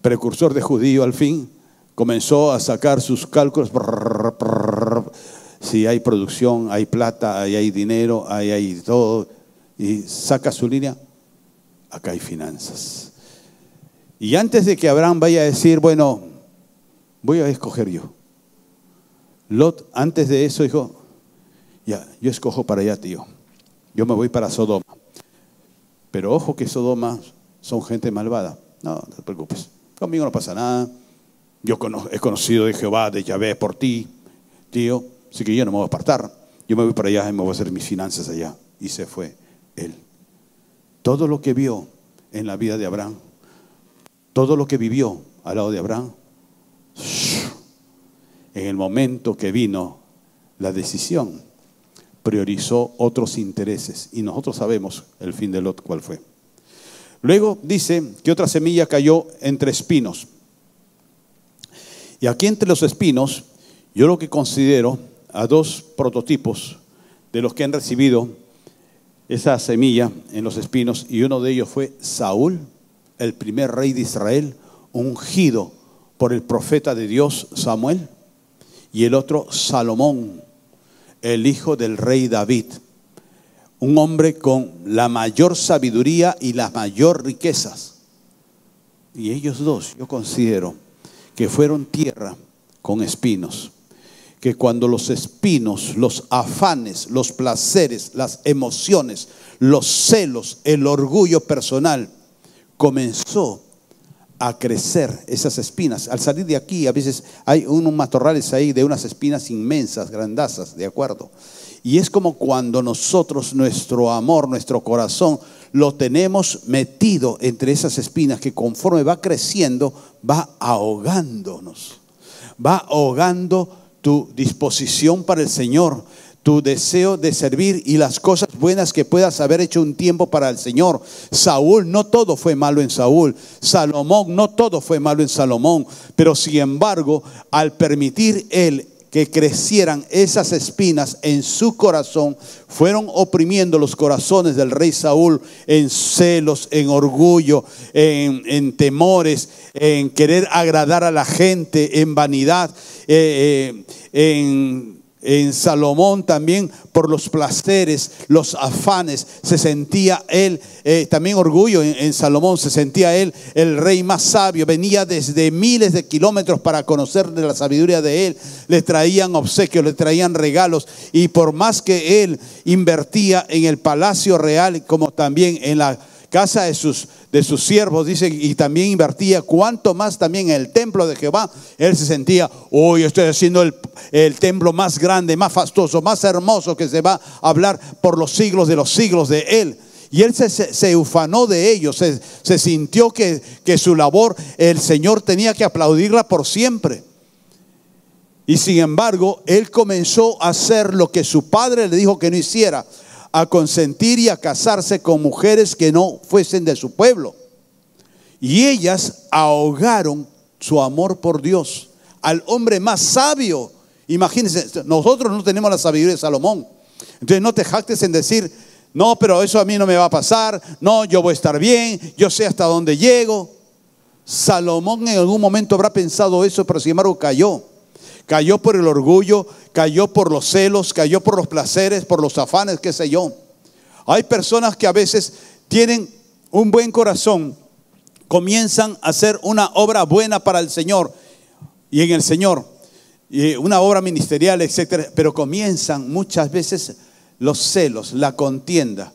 precursor de judío al fin, comenzó a sacar sus cálculos. Si hay producción, hay plata, ahí hay dinero, ahí hay todo, y saca su línea, acá hay finanzas. Y antes de que Abraham vaya a decir, bueno, voy a escoger yo, Lot antes de eso dijo, ya, yo escojo para allá, tío, yo me voy para Sodoma. Pero ojo que Sodoma son gente malvada. No, no te preocupes, conmigo no pasa nada. Yo he conocido de Jehová, de Yahvé por ti, tío, así que yo no me voy a apartar. Yo me voy para allá y me voy a hacer mis finanzas allá. Y se fue él. Todo lo que vio en la vida de Abraham, todo lo que vivió al lado de Abraham, en el momento que vino la decisión, priorizó otros intereses. Y nosotros sabemos el fin de Lot cuál fue. Luego dice que otra semilla cayó entre espinos. Y aquí entre los espinos, yo lo que considero a dos prototipos de los que han recibido esa semilla en los espinos, y uno de ellos fue Saúl, el primer rey de Israel, ungido por el profeta de Dios Samuel, y el otro Salomón, el hijo del rey David, un hombre con la mayor sabiduría y las mayor riquezas. Y ellos dos, yo considero que fueron tierra con espinos, que cuando los espinos, los afanes, los placeres, las emociones, los celos, el orgullo personal, comenzó a crecer esas espinas. Al salir de aquí, a veces hay unos matorrales ahí de unas espinas inmensas, grandazas, ¿de acuerdo? Y es como cuando nosotros, nuestro amor, nuestro corazón, lo tenemos metido entre esas espinas que conforme va creciendo, va ahogándonos, va ahogando tu disposición para el Señor, tu deseo de servir y las cosas buenas que puedas haber hecho un tiempo para el Señor. Saúl, no todo fue malo en Saúl. Salomón, no todo fue malo en Salomón. Pero sin embargo, al permitir él que crecieran esas espinas en su corazón, fueron oprimiendo los corazones del rey Saúl en celos, en orgullo, en temores, en querer agradar a la gente, en vanidad, en Salomón también por los placeres, los afanes. Se sentía él, también orgullo en Salomón, se sentía él el rey más sabio. Venía desde miles de kilómetros para conocer de la sabiduría de él. Le traían obsequios, le traían regalos. Y por más que él invertía en el palacio real, como también en la casa de sus siervos, dice, y también invertía, cuanto más también en el templo de Jehová, él se sentía, hoy estoy haciendo el templo más grande, más fastuoso, más hermoso, que se va a hablar por los siglos de los siglos de él. Y él se ufanó de ellos, se sintió que su labor, el Señor tenía que aplaudirla por siempre. Y sin embargo, él comenzó a hacer lo que su padre le dijo que no hiciera, a consentir y a casarse con mujeres que no fuesen de su pueblo. Y ellas ahogaron su amor por Dios, al hombre más sabio. Imagínense, nosotros no tenemos la sabiduría de Salomón. Entonces no te jactes en decir, no, pero eso a mí no me va a pasar, no, yo voy a estar bien, yo sé hasta dónde llego. Salomón en algún momento habrá pensado eso, pero sin embargo cayó. Cayó por el orgullo, cayó por los celos, cayó por los placeres, por los afanes, qué sé yo. Hay personas que a veces tienen un buen corazón, comienzan a hacer una obra buena para el Señor y en el Señor, y una obra ministerial, etcétera, pero comienzan muchas veces los celos, la contienda.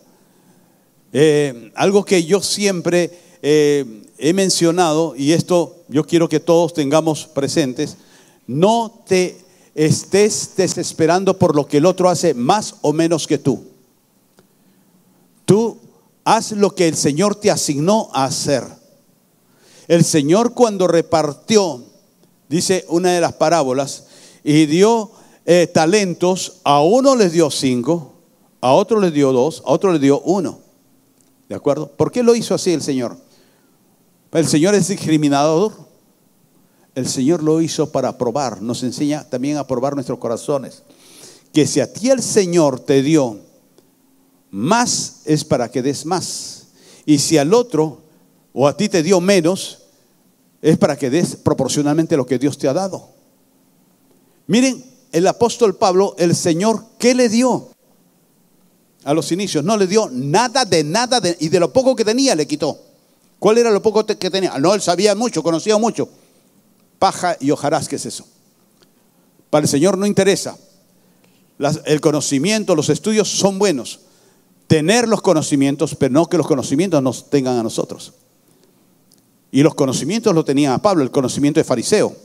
Algo que yo siempre he mencionado, y esto yo quiero que todos tengamos presentes: no te estés desesperando por lo que el otro hace más o menos que tú. Tú haz lo que el Señor te asignó a hacer. El Señor cuando repartió, dice una de las parábolas, y dio talentos, a uno les dio 5, a otro les dio 2, a otro les dio 1. ¿De acuerdo? ¿Por qué lo hizo así el Señor? El Señor es discriminador. El Señor lo hizo para probar. Nos enseña también a probar nuestros corazones. Que si a ti el Señor te dio más, es para que des más. Y si al otro o a ti te dio menos, es para que des proporcionalmente lo que Dios te ha dado. Miren, el apóstol Pablo, el Señor, ¿qué le dio? A los inicios no le dio nada, y de lo poco que tenía le quitó. ¿Cuál era lo poco que tenía? No, él sabía mucho, conocía mucho. Paja y hojarasca es eso. Para el Señor no interesa. El conocimiento, los estudios son buenos. Tener los conocimientos, pero no que los conocimientos nos tengan a nosotros. Y los conocimientos lo tenía a Pablo, el conocimiento de fariseo,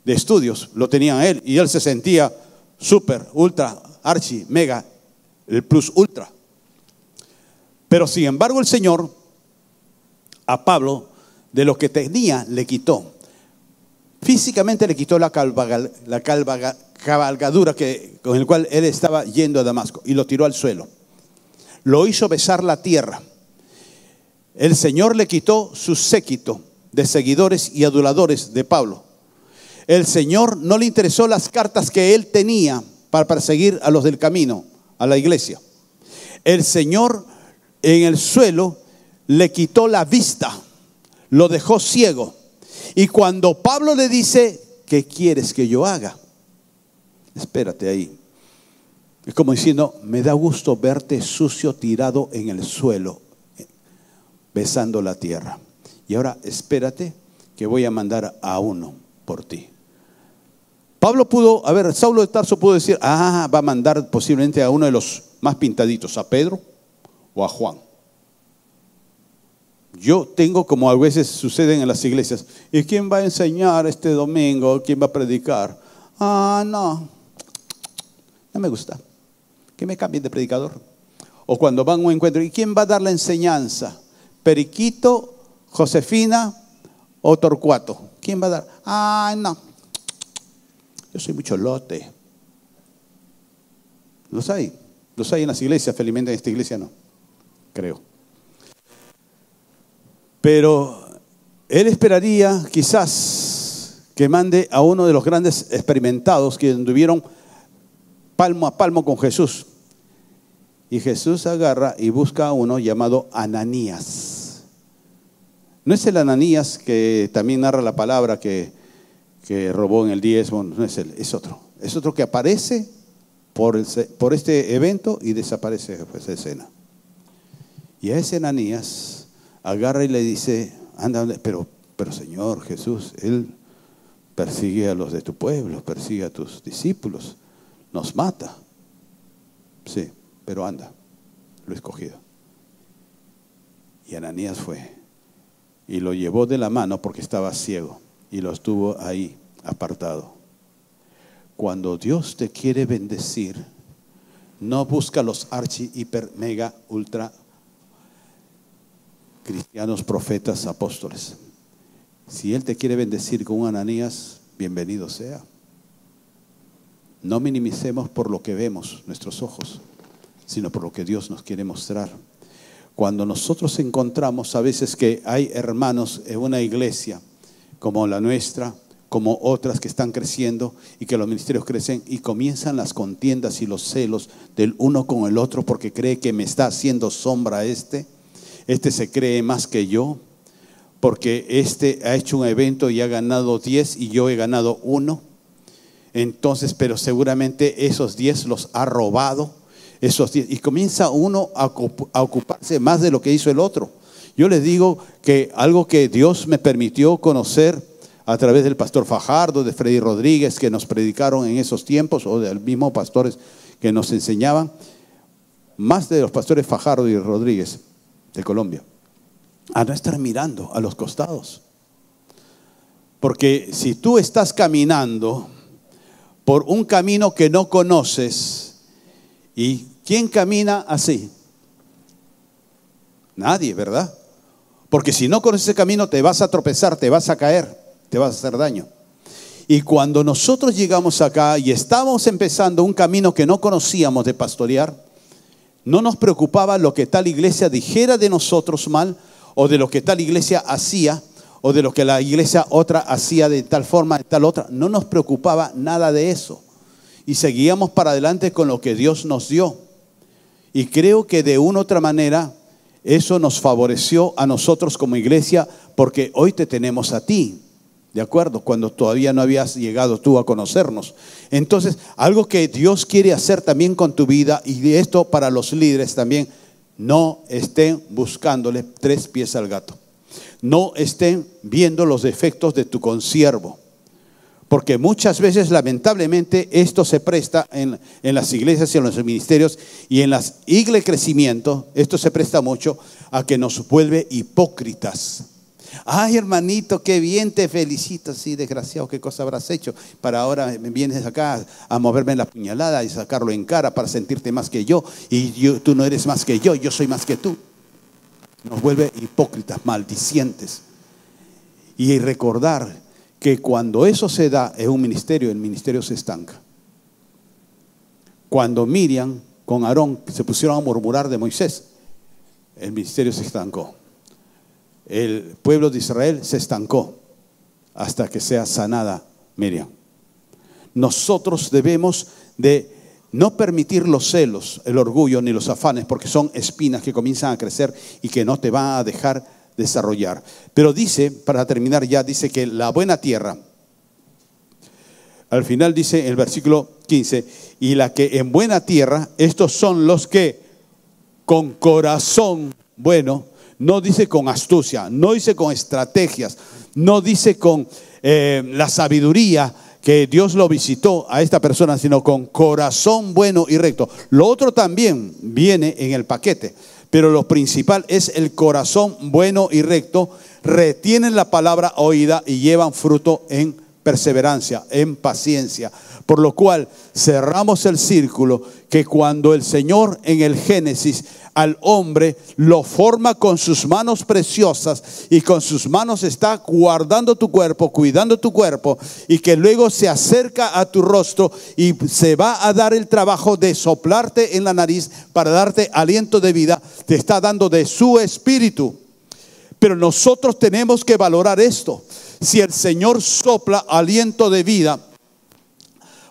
de estudios, lo tenía a él. Y él se sentía súper, ultra, archi, mega, el plus ultra. Pero sin embargo el Señor a Pablo de lo que tenía le quitó. Físicamente le quitó la cabalgadura con el cual él estaba yendo a Damasco y lo tiró al suelo. Lo hizo besar la tierra. El Señor le quitó su séquito de seguidores y aduladores de Pablo. El Señor no le interesó las cartas que él tenía para perseguir a los del camino, a la iglesia. El Señor en el suelo le quitó la vista, lo dejó ciego. Y cuando Pablo le dice, ¿qué quieres que yo haga? Espérate ahí. Es como diciendo, me da gusto verte sucio, tirado en el suelo, besando la tierra. Y ahora espérate que voy a mandar a uno por ti. Pablo pudo, Saulo de Tarso pudo decir, va a mandar posiblemente a uno de los más pintaditos, a Pedro o a Juan. Yo tengo, como a veces suceden en las iglesias, ¿y quién va a enseñar este domingo? ¿Quién va a predicar? No me gusta. Que me cambien de predicador. O cuando van a un encuentro, ¿y quién va a dar la enseñanza? ¿Periquito, Josefina o Torcuato? ¿Quién va a dar? No. Yo soy mucho lote. Los hay en las iglesias, felizmente en esta iglesia no, creo. Pero él esperaría quizás que mande a uno de los grandes experimentados que anduvieron palmo a palmo con Jesús. Y Jesús agarra y busca a uno llamado Ananías. No es el Ananías que también narra la palabra que robó en el diezmo, no es él, es otro. Es otro que aparece por este evento y desaparece después de escena. Y a ese Ananías agarra y le dice, anda, pero Señor Jesús, Él persigue a los de tu pueblo, persigue a tus discípulos, nos mata. Sí, pero anda, lo he escogido. Y Ananías fue y lo llevó de la mano porque estaba ciego y lo estuvo ahí apartado. Cuando Dios te quiere bendecir, no busca los archi, hiper, mega, ultra cristianos, profetas, apóstoles. Si Él te quiere bendecir con un Ananías, bienvenido sea. No minimicemos por lo que vemos nuestros ojos, sino por lo que Dios nos quiere mostrar. Cuando nosotros encontramos a veces que hay hermanos en una iglesia como la nuestra, como otras que están creciendo y que los ministerios crecen y comienzan las contiendas y los celos del uno con el otro porque cree que me está haciendo sombra este se cree más que yo, porque este ha hecho un evento y ha ganado 10 y yo he ganado 1. Entonces, pero seguramente esos 10 los ha robado, esos 10, y comienza uno a ocuparse más de lo que hizo el otro. Yo les digo que algo que Dios me permitió conocer a través del pastor Fajardo, de Freddy Rodríguez, que nos predicaron en esos tiempos, o de los mismos pastores que nos enseñaban, más de los pastores Fajardo y Rodríguez de Colombia, a no estar mirando a los costados. Porque si tú estás caminando por un camino que no conoces, ¿y quién camina así? Nadie, ¿verdad? Porque si no conoces ese camino te vas a tropezar, te vas a caer, te vas a hacer daño. Y cuando nosotros llegamos acá y estábamos empezando un camino que no conocíamos de pastorear, no nos preocupaba lo que tal iglesia dijera de nosotros mal, o de lo que tal iglesia hacía, o de lo que la iglesia otra hacía de tal forma, de tal otra. No nos preocupaba nada de eso. Y seguíamos para adelante con lo que Dios nos dio. Y creo que de una u otra manera eso nos favoreció a nosotros como iglesia, porque hoy te tenemos a ti. ¿De acuerdo? Cuando todavía no habías llegado tú a conocernos. Entonces, algo que Dios quiere hacer también con tu vida, y esto para los líderes también, no estén buscándole tres pies al gato. No estén viendo los defectos de tu consiervo. Porque muchas veces, lamentablemente, esto se presta en las iglesias y en los ministerios y en las iglesias de crecimiento. Esto se presta mucho a que nos vuelve hipócritas. Ay, hermanito, qué bien, te felicito. Sí, desgraciado, qué cosa habrás hecho para ahora me vienes acá a moverme la puñalada y sacarlo en cara para sentirte más que yo. Tú no eres más que yo soy más que tú. Nos vuelve hipócritas, maldicientes. Y recordar que cuando eso se da en un ministerio, el ministerio se estanca. Cuando Miriam con Aarón se pusieron a murmurar de Moisés, el ministerio se estancó. El pueblo de Israel se estancó hasta que sea sanada Miriam. Nosotros debemos de no permitir los celos, el orgullo ni los afanes, porque son espinas que comienzan a crecer y que no te van a dejar desarrollar. Pero dice, para terminar ya, dice que la buena tierra, al final dice el versículo 15, y la que en buena tierra, estos son los que con corazón bueno, no dice con astucia, no dice con estrategias, no dice con la sabiduría que Dios lo visitó a esta persona, sino con corazón bueno y recto. Lo otro también viene en el paquete, pero lo principal es el corazón bueno y recto. Retienen la palabra oída y llevan fruto en perseverancia, en paciencia. Por lo cual cerramos el círculo que cuando el Señor en el Génesis al hombre lo forma con sus manos preciosas y con sus manos está guardando tu cuerpo, cuidando tu cuerpo, y que luego se acerca a tu rostro y se va a dar el trabajo de soplarte en la nariz para darte aliento de vida, te está dando de su espíritu. Pero nosotros tenemos que valorar esto. Si el Señor sopla aliento de vida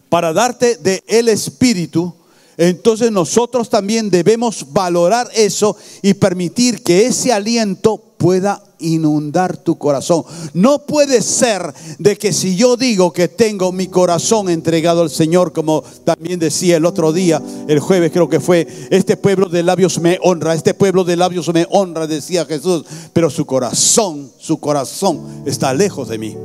para darte de el espíritu, entonces nosotros también debemos valorar eso y permitir que ese aliento pueda inundar tu corazón. No puede ser de que si yo digo que tengo mi corazón entregado al Señor, como también decía el otro día, el jueves creo que fue, este pueblo de labios me honra, este pueblo de labios me honra, decía Jesús, pero su corazón está lejos de mí.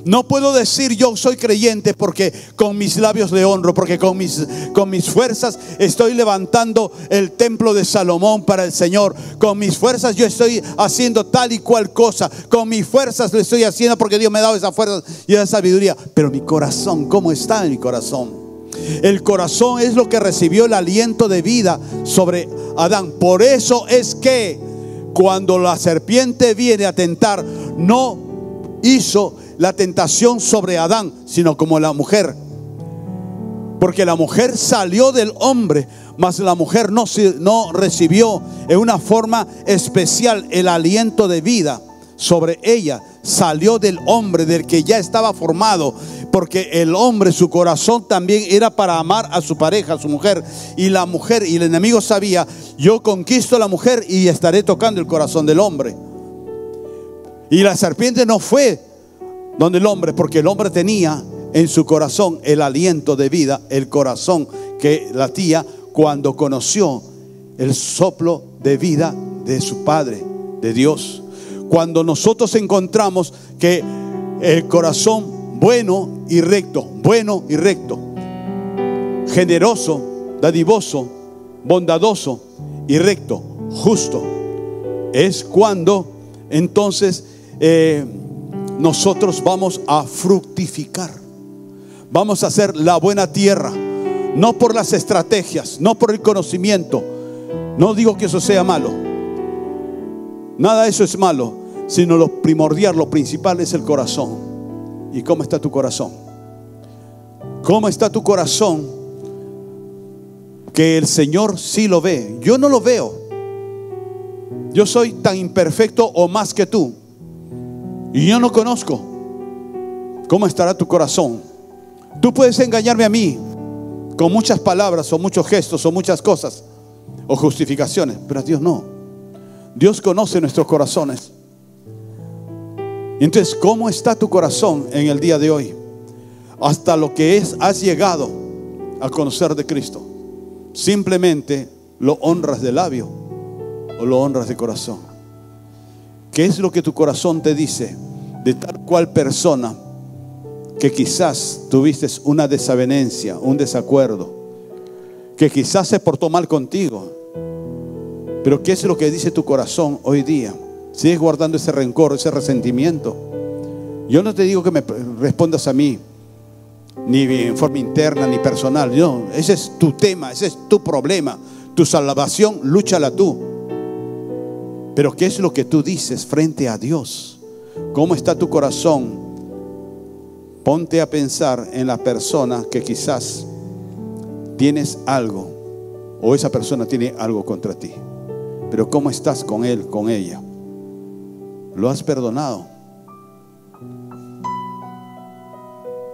No puedo decir yo soy creyente porque con mis labios le honro, porque con mis fuerzas estoy levantando el templo de Salomón para el Señor. Con mis fuerzas yo estoy haciendo tal y cual cosa. Con mis fuerzas lo estoy haciendo porque Dios me ha dado esa fuerza y esa sabiduría. Pero mi corazón, ¿cómo está en mi corazón? El corazón es lo que recibió el aliento de vida sobre Adán. Por eso es que cuando la serpiente viene a tentar, no hizo la tentación sobre Adán, sino como la mujer. Porque la mujer salió del hombre, mas la mujer no recibió en una forma especial el aliento de vida sobre ella. Salió del hombre, del que ya estaba formado. Porque el hombre, su corazón también era para amar a su pareja, a su mujer. Y la mujer, y el enemigo sabía, yo conquisto a la mujer y estaré tocando el corazón del hombre. Y la serpiente no fue donde el hombre, porque el hombre tenía en su corazón el aliento de vida, el corazón que latía cuando conoció el soplo de vida de su Padre, de Dios. Cuando nosotros encontramos que el corazón bueno y recto, generoso, dadivoso, bondadoso y recto, justo, es cuando entonces nosotros vamos a fructificar. Vamos a hacer la buena tierra, no por las estrategias, no por el conocimiento. No digo que eso sea malo, Nada de eso es malo, sino lo primordial, lo principal es el corazón. ¿Y cómo está tu corazón? ¿Cómo está tu corazón? Que el Señor sí lo ve. Yo no lo veo. Yo soy tan imperfecto o más que tú, y yo no conozco cómo estará tu corazón. Tú puedes engañarme a mí con muchas palabras o muchos gestos o muchas cosas o justificaciones, pero a Dios no. Dios conoce nuestros corazones. Entonces, ¿cómo está tu corazón en el día de hoy? Hasta lo que has llegado a conocer de Cristo. Simplemente lo honras de labio o lo honras de corazón. ¿Qué es lo que tu corazón te dice de tal cual persona que quizás tuviste una desavenencia, un desacuerdo, que quizás se portó mal contigo? Pero ¿qué es lo que dice tu corazón hoy día? ¿Sigues guardando ese rencor, ese resentimiento? Yo no te digo que me respondas a mí, ni en forma interna ni personal. No, ese es tu tema, ese es tu problema. Tu salvación, lúchala tú. Pero ¿qué es lo que tú dices frente a Dios? ¿Cómo está tu corazón? Ponte a pensar en la persona que quizás tienes algo, o esa persona tiene algo contra ti. Pero ¿cómo estás con él, con ella? ¿Lo has perdonado?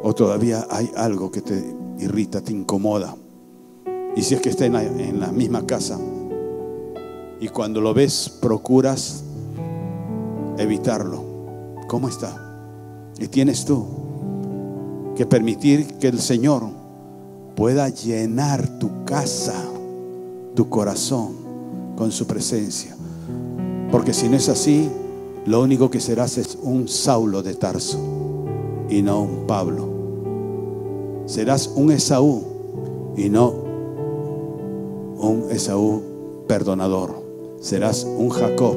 ¿O todavía hay algo que te irrita, te incomoda? Y si es que está en la misma casa, y cuando lo ves procuras evitarlo, ¿cómo está? Y tienes tú que permitir que el Señor pueda llenar tu casa, tu corazón con su presencia. Porque si no es así, lo único que serás es un Saulo de Tarso y no un Pablo. Serás un Esaú y no un Esaú perdonador. Serás un Jacob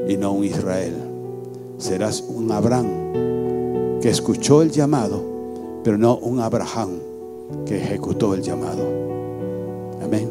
y no un Israel. Serás un Abraham que escuchó el llamado, pero no un Abraham que ejecutó el llamado. Amén.